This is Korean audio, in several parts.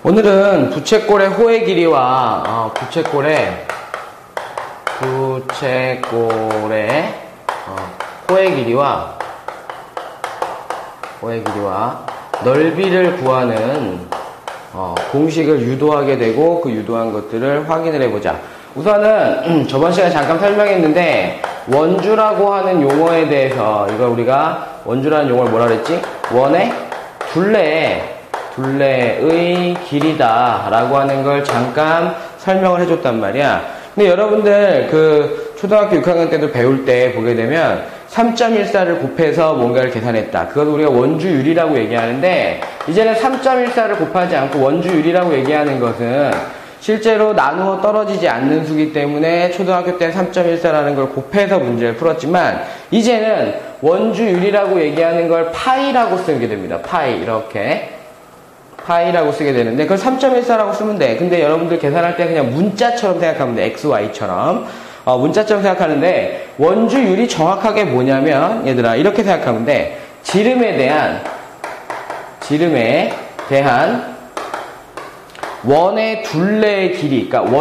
오늘은 부채꼴의 호의 길이와 부채꼴의 호의 길이와 넓이를 구하는 공식을 유도하게 되고 그 유도한 것들을 확인을 해보자. 우선은 저번 시간에 잠깐 설명했는데 원주라고 하는 용어에 대해서 이걸 우리가 원주라는 용어를 뭐라 그랬지? 원의 둘레의 길이다 라고 하는 걸 잠깐 설명을 해줬단 말이야. 근데 여러분들 그 초등학교 6학년 때도 배울 때 보게 되면 3.14를 곱해서 뭔가를 계산했다. 그것을 우리가 원주율이라고 얘기하는데 이제는 3.14를 곱하지 않고 원주율이라고 얘기하는 것은 실제로 나누어 떨어지지 않는 수기 때문에 초등학교 때는 3.14라는 걸 곱해서 문제를 풀었지만 이제는 원주율이라고 얘기하는 걸 파이라고 쓰게 됩니다. 파이라고 쓰게 되는데 그걸 3.14라고 쓰면 돼. 근데 여러분들 계산할 때 그냥 문자처럼 생각하면 돼. x, y처럼. 문자처럼 생각하는데 원주율이 정확하게 뭐냐면 얘들아 이렇게 생각하면 돼. 지름에 대한 원의 둘레의 길이, 그러니까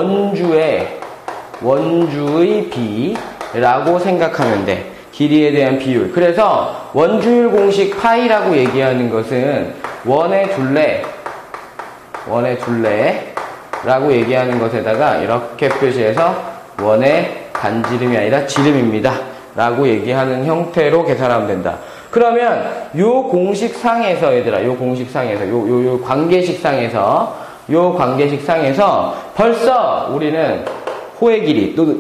원주의 비라고 생각하면 돼. 길이에 대한 비율. 그래서 원주율 공식 파이라고 얘기하는 것은 원의 둘레라고 얘기하는 것에다가 이렇게 표시해서 원의 반지름이 아니라 지름입니다 라고 얘기하는 형태로 계산하면 된다. 그러면 요 공식상에서 얘들아 요 관계식상에서 벌써 우리는 호의 길이 또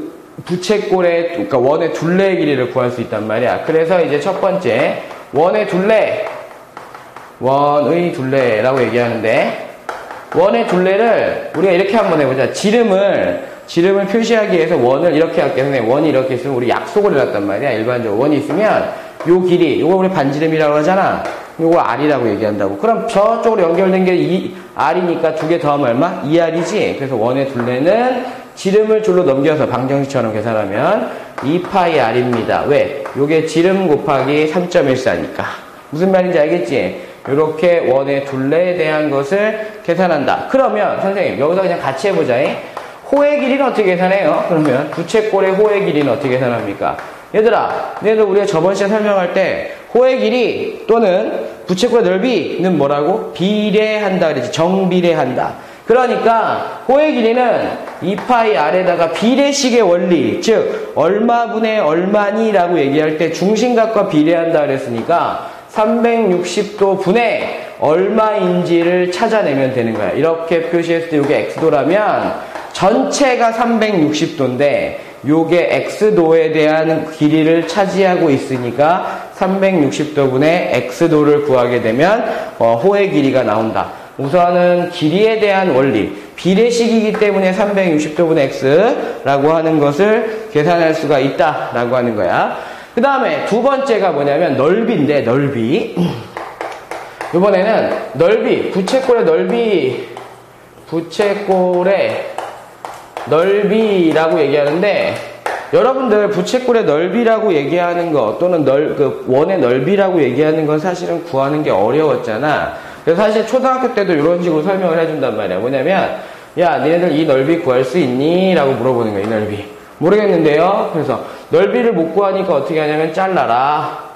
부채꼴의 그러니까 원의 둘레의 길이를 구할 수 있단 말이야. 그래서 이제 첫 번째 원의 둘레라고 얘기하는데 원의 둘레를 우리가 이렇게 한번 해보자. 지름을 표시하기 위해서 원을 이렇게 할게. 선생님, 원이 이렇게 있으면 우리 약속을 해놨단 말이야. 일반적으로 원이 있으면 요 길이, 요거 우리 반지름이라고 하잖아. 요거 R이라고 얘기한다고. 그럼 저쪽으로 연결된 게 R이니까 두 개 더하면 얼마? 2R이지. 그래서 원의 둘레는 지름을 줄로 넘겨서 방정식처럼 계산하면 2파이 R입니다. 왜? 요게 지름 곱하기 3.14니까. 무슨 말인지 알겠지? 이렇게 원의 둘레에 대한 것을 계산한다. 그러면 선생님 여기서 그냥 같이 해보자. 호의 길이는 어떻게 계산해요? 그러면 부채꼴의 호의 길이는 어떻게 계산합니까? 얘들아, 너희들 우리가 저번 시간에 설명할 때 호의 길이 또는 부채꼴의 넓이는 뭐라고? 비례한다 그랬지. 정비례한다. 그러니까 호의 길이는 2파이 R에다가 비례식의 원리, 즉 얼마분의 얼마니라고 얘기할 때 중심각과 비례한다 그랬으니까 360도 분의 얼마인지를 찾아내면 되는 거야. 이렇게 표시했을 때 이게 x도라면 전체가 360도인데 요게 x도에 대한 길이를 차지하고 있으니까 360도 분의 x도를 구하게 되면 호의 길이가 나온다. 우선은 길이에 대한 원리, 비례식이기 때문에 360도 분의 x라고 하는 것을 계산할 수가 있다라고 하는 거야. 그 다음에 두 번째가 뭐냐면 넓이인데 넓이. 이번에는 부채꼴의 넓이라고 얘기하는데 여러분들 부채꼴의 넓이라고 얘기하는 거 또는 원의 넓이라고 얘기하는 건 사실은 구하는 게 어려웠잖아. 그래서 사실 초등학교 때도 이런 식으로 설명을 해준단 말이야. 뭐냐면 야 니네들 이 넓이 구할 수 있니? 라고 물어보는 거야. 이 넓이 모르겠는데요. 그래서 넓이를 못 구하니까 어떻게 하냐면 잘라라.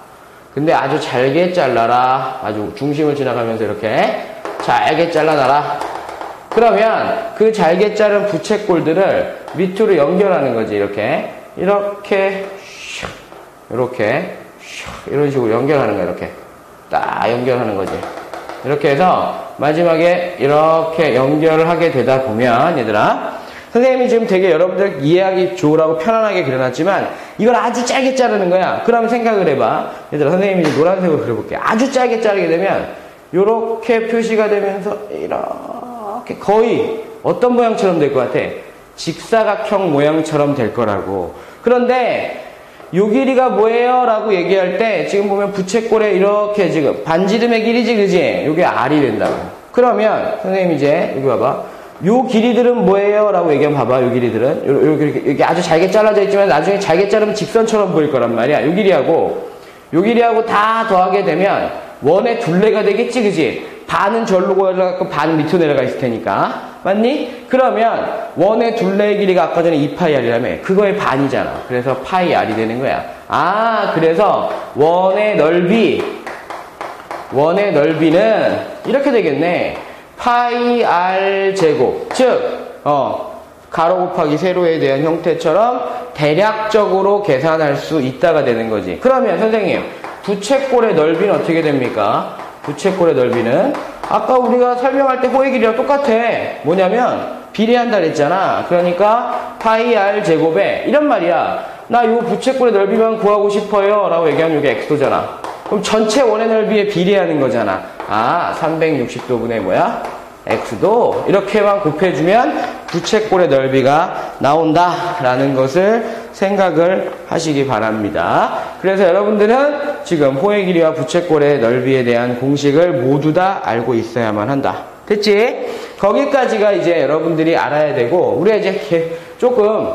근데 아주 잘게 잘라라. 아주 중심을 지나가면서 이렇게 잘게 잘라놔라. 그러면 그 잘게 자른 부채꼴들을 밑으로 연결하는 거지. 이렇게 이런 식으로 연결하는 거야. 이렇게 딱 연결하는 거지. 이렇게 해서 마지막에 이렇게 연결을 하게 되다 보면 얘들아 선생님이 지금 되게 여러분들 이해하기 좋으라고 편안하게 그려놨지만 이걸 아주 짧게 자르는 거야. 그럼 생각을 해봐. 얘들아 선생님이 이제 노란색으로 그려볼게. 아주 짧게 자르게 되면 이렇게 표시가 되면서 이렇게 거의 어떤 모양처럼 될 것 같아? 직사각형 모양처럼 될 거라고. 그런데 요 길이가 뭐예요? 라고 얘기할 때 지금 보면 부채꼴에 이렇게 지금 반지름의 길이지 그지? 요게 R이 된다고. 그러면 선생님 이제 여기 봐봐. 요 길이들은 뭐예요? 라고 얘기하면 봐봐. 요 길이들은 이렇게 아주 잘게 잘라져 있지만 나중에 잘게 자르면 직선처럼 보일 거란 말이야. 요 길이하고 다 더하게 되면 원의 둘레가 되겠지 그지? 반은 절로 올라가고 반은 밑으로 내려가 있을 테니까. 맞니? 그러면 원의 둘레의 길이가 아까 전에 2파이r이라며. 그거의 반이잖아. 그래서 파이 r이 되는 거야. 아, 그래서 원의 넓이는 이렇게 되겠네. 파이 r 제곱. 즉, 가로 곱하기 세로에 대한 형태처럼 대략적으로 계산할 수 있다가 되는 거지. 그러면 선생님, 부채꼴의 넓이는 어떻게 됩니까? 부채꼴의 넓이는 아까 우리가 설명할 때 호의 길이랑 똑같아. 뭐냐면 비례한다 그랬잖아. 그러니까 파이 r 제곱에 이런 말이야. 나 요 부채꼴의 넓이만 구하고 싶어요 라고 얘기하면 이게 x도잖아. 그럼 전체 원의 넓이에 비례하는 거잖아. 아, 360도분의 뭐야? x도 이렇게만 곱해주면 부채꼴의 넓이가 나온다라는 것을 생각을 하시기 바랍니다. 그래서 여러분들은 지금 호의 길이와 부채꼴의 넓이에 대한 공식을 모두 다 알고 있어야만 한다. 됐지? 거기까지가 이제 여러분들이 알아야 되고, 우리가 이제 조금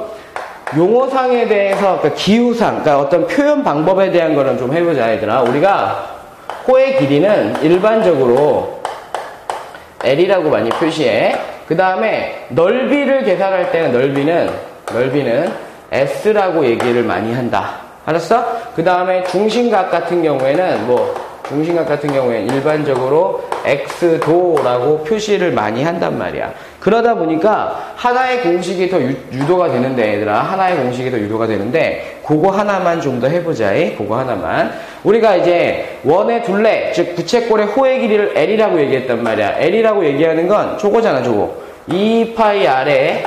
용어상에 대해서, 그러니까 기후상, 그러니까 어떤 표현 방법에 대한 거는 좀 해보자, 얘들아. 우리가 호의 길이는 일반적으로 L이라고 많이 표시해. 그 다음에 넓이를 계산할 때는 넓이는 S라고 얘기를 많이 한다. 알았어? 그 다음에 중심각 같은 경우에는 일반적으로 X도라고 표시를 많이 한단 말이야. 그러다 보니까 하나의 공식이 더 유도가 되는데, 얘들아. 하나의 공식이 더 유도가 되는데, 그거 하나만 좀 더 해보자. 그거 하나만. 우리가 이제 원의 둘레, 즉 부채꼴의 호의 길이를 L이라고 얘기했단 말이야. L이라고 얘기하는 건 저거잖아, 저거. 2파이r에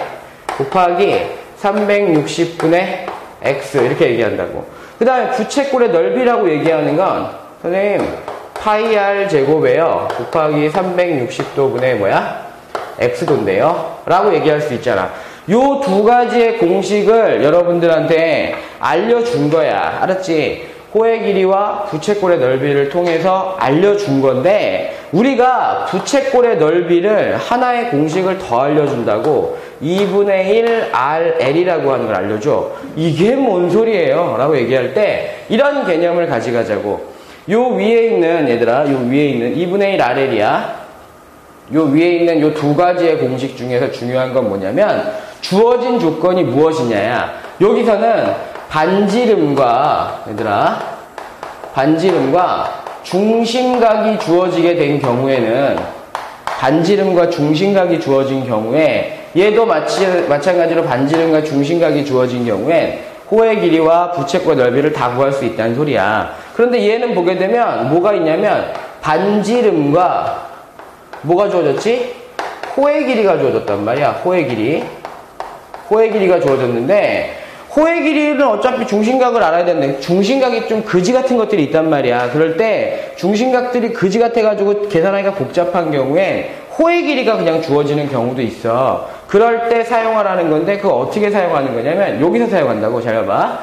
곱하기 360분의 x 이렇게 얘기한다고. 그 다음에 부채꼴의 넓이라고 얘기하는 건 선생님 파이 r 제곱에요 곱하기 360도분의 뭐야? x도인데요 라고 얘기할 수 있잖아. 요 두 가지의 공식을 여러분들한테 알려준 거야. 알았지? 호의 길이와 부채꼴의 넓이를 통해서 알려준 건데, 우리가 부채꼴의 넓이를 하나의 공식을 더 알려준다고 2분의 1 RL이라고 하는 걸 알려줘. 이게 뭔 소리예요? 라고 얘기할 때 이런 개념을 가져가자고. 요 위에 있는 얘들아, 요 위에 있는 2분의 1 RL이야. 요 위에 있는 요 두 가지의 공식 중에서 중요한 건 뭐냐면 주어진 조건이 무엇이냐야. 여기서는 반지름과 중심각이 주어지게 된 경우에는, 반지름과 중심각이 주어진 경우에, 얘도 마찬가지로 반지름과 중심각이 주어진 경우엔 호의 길이와 부채꼴 넓이를 다 구할 수 있다는 소리야. 그런데 얘는 보게 되면 뭐가 있냐면 반지름과 뭐가 주어졌지? 호의 길이가 주어졌단 말이야. 호의 길이가 주어졌는데, 호의 길이는 어차피 중심각을 알아야 되는데 중심각이 좀 그지 같은 것들이 있단 말이야. 그럴 때 중심각들이 그지 같아가지고 계산하기가 복잡한 경우에 호의 길이가 그냥 주어지는 경우도 있어. 그럴 때 사용하라는 건데, 그거 어떻게 사용하는 거냐면 여기서 사용한다고. 잘 봐봐.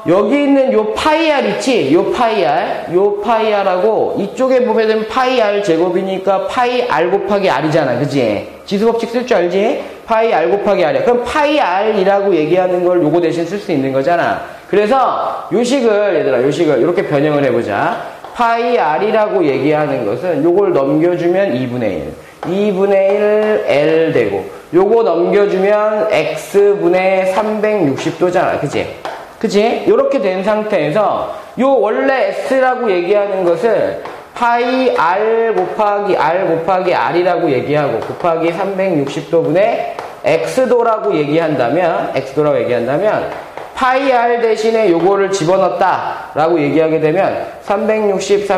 여기 있는 요 파이 r 있지? 요 파이 r하고 이쪽에 보면 파이 r 제곱이니까 파이 r 곱하기 r이잖아. 그지? 지수법칙 쓸 줄 알지? 파이 r 곱하기 r이야. 그럼 파이 r이라고 얘기하는 걸 요거 대신 쓸 수 있는 거잖아. 그래서 요식을 이렇게 변형을 해보자. 파이 r이라고 얘기하는 것은 요걸 넘겨주면 2분의 1 L 되고, 요거 넘겨주면 x분의 360도잖아. 그치? 요렇게 된 상태에서 요 원래 s라고 얘기하는 것을 파이 r 곱하기 r이라고 얘기하고 곱하기 360도분의 x도라고 얘기한다면 파이 r 대신에 요거를 집어넣었다 라고 얘기하게 되면 360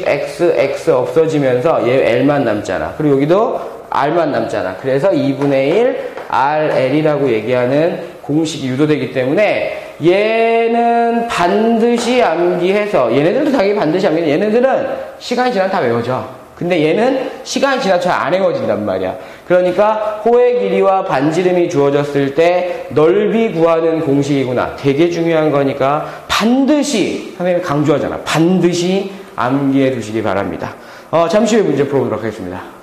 x 없어지면서 얘 l만 남잖아. 그리고 여기도 r만 남잖아. 그래서 2분의 1 rl이라고 얘기하는 공식이 유도되기 때문에 얘는 반드시 암기해서, 얘네들도 당연히 반드시 암기해. 얘네들은 시간이 지나면 다 외워져. 근데 얘는 시간이 지나서 잘 안 외워진단 말이야. 그러니까 호의 길이와 반지름이 주어졌을 때 넓이 구하는 공식이구나. 되게 중요한 거니까 반드시, 선생님이 강조하잖아. 반드시 암기해 두시기 바랍니다. 잠시 후에 문제 풀어보도록 하겠습니다.